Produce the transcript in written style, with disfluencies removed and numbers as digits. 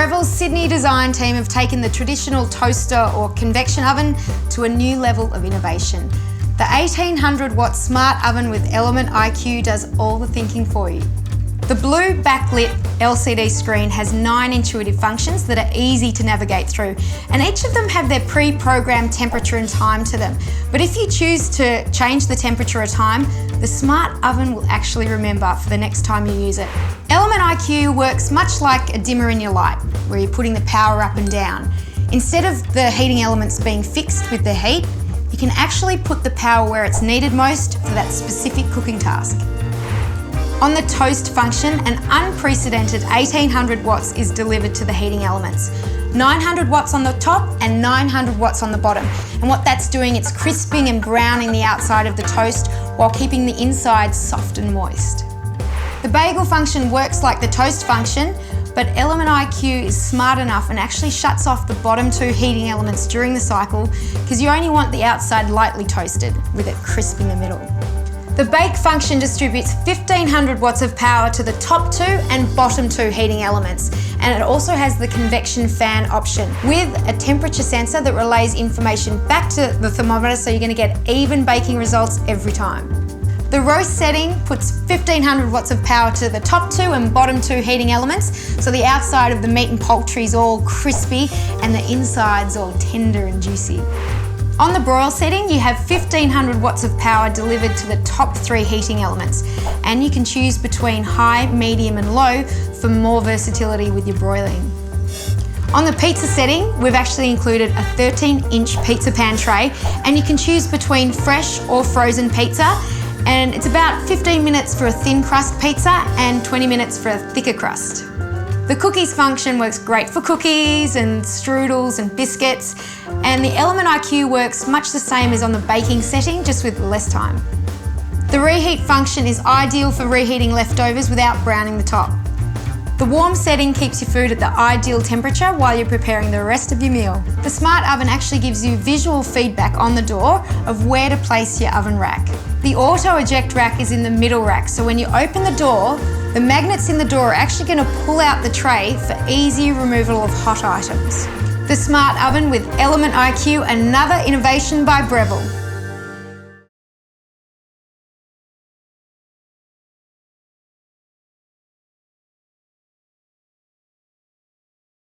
Breville's Sydney design team have taken the traditional toaster or convection oven to a new level of innovation. The 1800 watt smart oven with Element IQ does all the thinking for you. The blue backlit LCD screen has 9 intuitive functions that are easy to navigate through, and each of them have their pre-programmed temperature and time to them. But if you choose to change the temperature or time, the smart oven will actually remember for the next time you use it. Element IQ works much like a dimmer in your light, where you're putting the power up and down. Instead of the heating elements being fixed with the heat, you can actually put the power where it's needed most for that specific cooking task. On the toast function, an unprecedented 1800 watts is delivered to the heating elements. 900 watts on the top and 900 watts on the bottom. And what that's doing, it's crisping and browning the outside of the toast while keeping the inside soft and moist. The bagel function works like the toast function, but Element IQ is smart enough and actually shuts off the bottom 2 heating elements during the cycle because you only want the outside lightly toasted with it crisp in the middle. The bake function distributes 1500 watts of power to the top 2 and bottom 2 heating elements, and it also has the convection fan option with a temperature sensor that relays information back to the thermometer, so you're going to get even baking results every time. The roast setting puts 1500 watts of power to the top 2 and bottom 2 heating elements, so the outside of the meat and poultry is all crispy and the inside's all tender and juicy. On the broil setting, you have 1500 watts of power delivered to the top 3 heating elements, and you can choose between high, medium and low for more versatility with your broiling. On the pizza setting, we've actually included a 13-inch pizza pan tray, and you can choose between fresh or frozen pizza, and it's about 15 minutes for a thin crust pizza and 20 minutes for a thicker crust. The cookies function works great for cookies and strudels and biscuits, and the Element IQ works much the same as on the baking setting, just with less time. The reheat function is ideal for reheating leftovers without browning the top. The warm setting keeps your food at the ideal temperature while you're preparing the rest of your meal. The smart oven actually gives you visual feedback on the door of where to place your oven rack. The auto eject rack is in the middle rack, so when you open the door, the magnets in the door are actually going to pull out the tray for easy removal of hot items. The smart oven with Element IQ, another innovation by Breville.